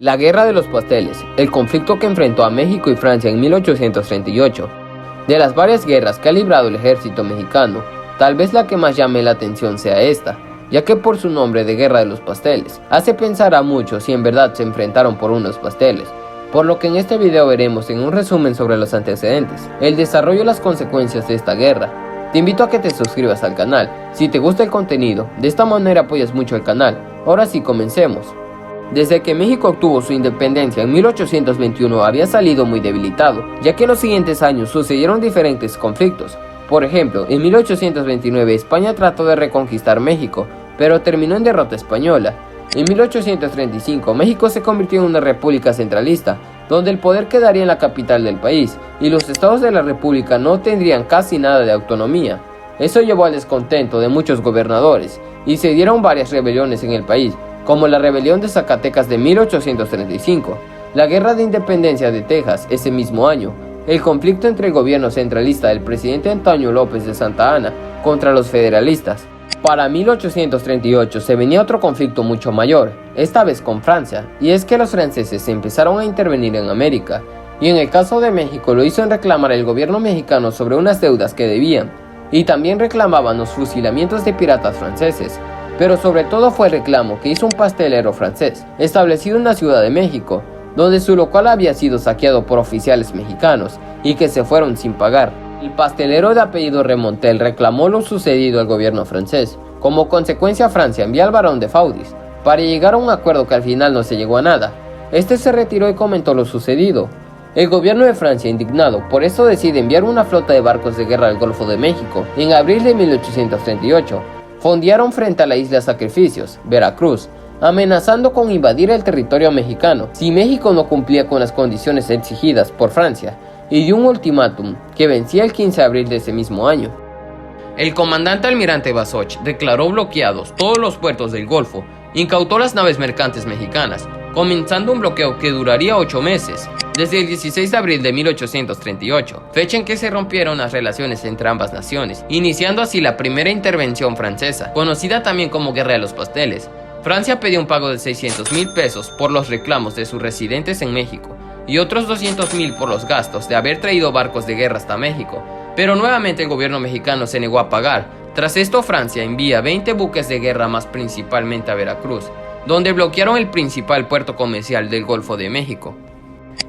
La Guerra de los Pasteles, el conflicto que enfrentó a México y Francia en 1838. De las varias guerras que ha librado el ejército mexicano, tal vez la que más llame la atención sea esta, ya que por su nombre de Guerra de los Pasteles, hace pensar a muchos si en verdad se enfrentaron por unos pasteles, por lo que en este video veremos en un resumen sobre los antecedentes, el desarrollo y las consecuencias de esta guerra. Te invito a que te suscribas al canal, si te gusta el contenido, de esta manera apoyas mucho el canal. Ahora sí, comencemos. Desde que México obtuvo su independencia en 1821 había salido muy debilitado, ya que en los siguientes años sucedieron diferentes conflictos. Por ejemplo, en 1829 España trató de reconquistar México, pero terminó en derrota española. En 1835 México se convirtió en una república centralista, donde el poder quedaría en la capital del país, y los estados de la república no tendrían casi nada de autonomía. Eso llevó al descontento de muchos gobernadores, y se dieron varias rebeliones en el país, como la rebelión de Zacatecas de 1835, la guerra de independencia de Texas ese mismo año, el conflicto entre el gobierno centralista del presidente Antonio López de Santa Anna contra los federalistas. Para 1838 se venía otro conflicto mucho mayor, esta vez con Francia, y es que los franceses empezaron a intervenir en América, y en el caso de México lo hizo en reclamar el gobierno mexicano sobre unas deudas que debían, y también reclamaban los fusilamientos de piratas franceses. Pero sobre todo fue el reclamo que hizo un pastelero francés, establecido en la Ciudad de México, donde su local había sido saqueado por oficiales mexicanos y que se fueron sin pagar. El pastelero de apellido Remontel reclamó lo sucedido al gobierno francés. Como consecuencia, Francia envió al barón de Faudis para llegar a un acuerdo que al final no se llegó a nada. Este se retiró y comentó lo sucedido. El gobierno de Francia, indignado por esto, decide enviar una flota de barcos de guerra al Golfo de México en abril de 1838. Fondearon frente a la isla Sacrificios, Veracruz, amenazando con invadir el territorio mexicano si México no cumplía con las condiciones exigidas por Francia, y dio un ultimátum que vencía el 15 de abril de ese mismo año. El comandante almirante Bazoch declaró bloqueados todos los puertos del Golfo, incautó las naves mercantes mexicanas, comenzando un bloqueo que duraría 8 meses, desde el 16 de abril de 1838, fecha en que se rompieron las relaciones entre ambas naciones, iniciando así la primera intervención francesa, conocida también como Guerra de los Pasteles. Francia pidió un pago de 600,000 pesos por los reclamos de sus residentes en México, y otros 200,000 por los gastos de haber traído barcos de guerra hasta México, pero nuevamente el gobierno mexicano se negó a pagar. Tras esto, Francia envía 20 buques de guerra más, principalmente a Veracruz, donde bloquearon el principal puerto comercial del Golfo de México.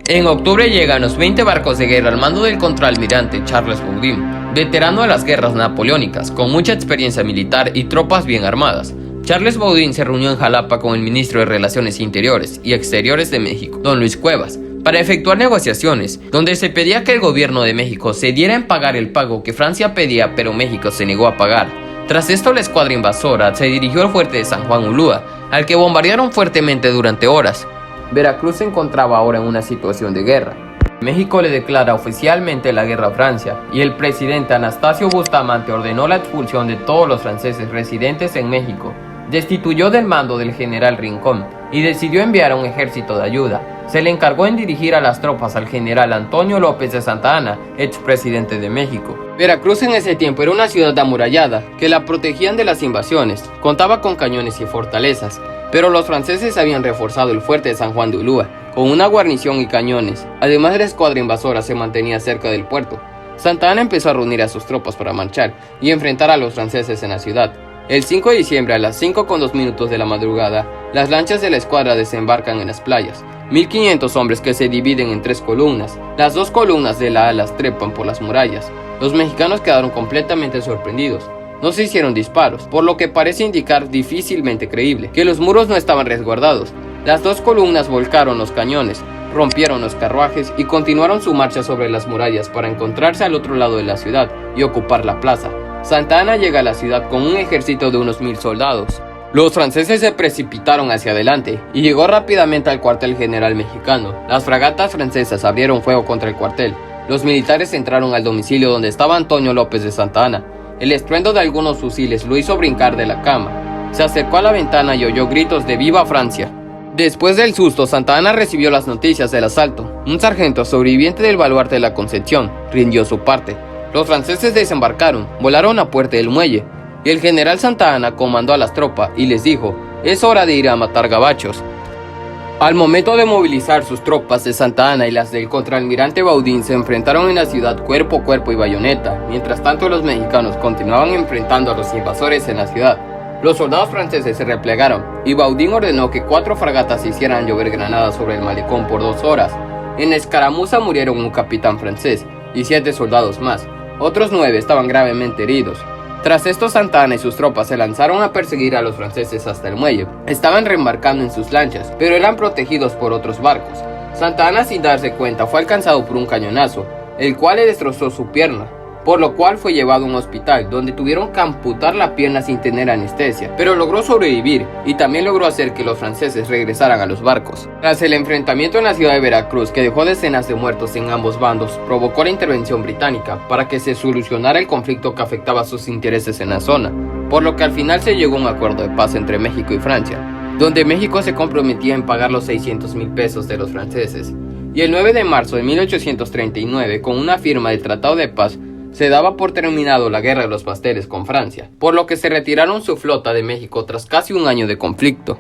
En octubre llegan los 20 barcos de guerra al mando del contraalmirante Charles Baudin, veterano de las guerras napoleónicas, con mucha experiencia militar y tropas bien armadas. Charles Baudin se reunió en Jalapa con el ministro de Relaciones Interiores y Exteriores de México, don Luis Cuevas, para efectuar negociaciones, donde se pedía que el gobierno de México cediera en pagar el pago que Francia pedía, pero México se negó a pagar. Tras esto, la escuadra invasora se dirigió al fuerte de San Juan Ulúa, al que bombardearon fuertemente durante horas. Veracruz se encontraba ahora en una situación de guerra. México le declara oficialmente la guerra a Francia, y el presidente Anastasio Bustamante ordenó la expulsión de todos los franceses residentes en México, destituyó del mando del general Rincón y decidió enviar a un ejército de ayuda. Se le encargó en dirigir a las tropas al general Antonio López de Santa Anna, expresidente de México. Veracruz en ese tiempo era una ciudad amurallada que la protegían de las invasiones, contaba con cañones y fortalezas, pero los franceses habían reforzado el fuerte de San Juan de Ulúa con una guarnición y cañones. Además, la escuadra invasora se mantenía cerca del puerto. Santa Anna empezó a reunir a sus tropas para marchar y enfrentar a los franceses en la ciudad. El 5 de diciembre a las 5:02 de la madrugada, las lanchas de la escuadra desembarcan en las playas. 1500 hombres que se dividen en 3 columnas. Las 2 columnas de la alas trepan por las murallas. Los mexicanos quedaron completamente sorprendidos. No se hicieron disparos, por lo que parece indicar difícilmente creíble que los muros no estaban resguardados. Las 2 columnas volcaron los cañones, rompieron los carruajes y continuaron su marcha sobre las murallas para encontrarse al otro lado de la ciudad y ocupar la plaza. Santa Anna llega a la ciudad con un ejército de unos 1000 soldados. Los franceses se precipitaron hacia adelante y llegó rápidamente al cuartel general mexicano. Las fragatas francesas abrieron fuego contra el cuartel. Los militares entraron al domicilio donde estaba Antonio López de Santa Anna. El estruendo de algunos fusiles lo hizo brincar de la cama. Se acercó a la ventana y oyó gritos de ¡Viva Francia! Después del susto, Santa Anna recibió las noticias del asalto. Un sargento sobreviviente del baluarte de la Concepción rindió su parte. Los franceses desembarcaron, volaron a puerta del muelle, y el general Santa Anna comandó a las tropas y les dijo: es hora de ir a matar gabachos. Al momento de movilizar sus tropas de Santa Anna y las del contraalmirante Baudin se enfrentaron en la ciudad cuerpo a cuerpo y bayoneta. Mientras tanto, los mexicanos continuaban enfrentando a los invasores en la ciudad. Los soldados franceses se replegaron y Baudin ordenó que 4 fragatas hicieran llover granadas sobre el malecón por 2 horas. En la escaramuza murieron un capitán francés y 7 soldados más. Otros 9 estaban gravemente heridos. Tras esto, Santa Anna y sus tropas se lanzaron a perseguir a los franceses hasta el muelle. Estaban reembarcando en sus lanchas, pero eran protegidos por otros barcos. Santa Anna, sin darse cuenta, fue alcanzado por un cañonazo, el cual le destrozó su pierna, por lo cual fue llevado a un hospital, donde tuvieron que amputar la pierna sin tener anestesia, pero logró sobrevivir y también logró hacer que los franceses regresaran a los barcos. Tras el enfrentamiento en la ciudad de Veracruz, que dejó decenas de muertos en ambos bandos, provocó la intervención británica para que se solucionara el conflicto que afectaba sus intereses en la zona, por lo que al final se llegó a un acuerdo de paz entre México y Francia, donde México se comprometía en pagar los 600,000 pesos de los franceses. Y el 9 de marzo de 1839, con una firma del Tratado de Paz, se daba por terminado la Guerra de los Pasteles con Francia, por lo que se retiraron su flota de México tras casi un año de conflicto.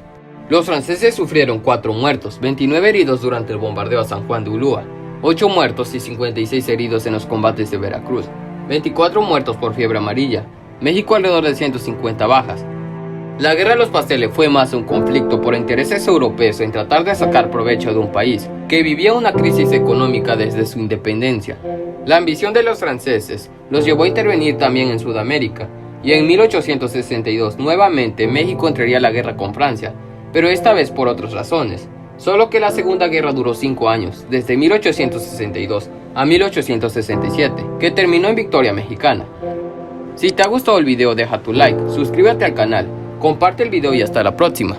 Los franceses sufrieron 4 muertos, 29 heridos durante el bombardeo a San Juan de Ulúa, 8 muertos y 56 heridos en los combates de Veracruz, 24 muertos por fiebre amarilla, México alrededor de 150 bajas. La Guerra de los Pasteles fue más un conflicto por intereses europeos en tratar de sacar provecho de un país que vivía una crisis económica desde su independencia. La ambición de los franceses los llevó a intervenir también en Sudamérica, y en 1862 nuevamente México entraría a la guerra con Francia, pero esta vez por otras razones. Solo que la Segunda Guerra duró 5 años, desde 1862 a 1867, que terminó en victoria mexicana. Si te ha gustado el video, deja tu like, suscríbete al canal, comparte el video y hasta la próxima.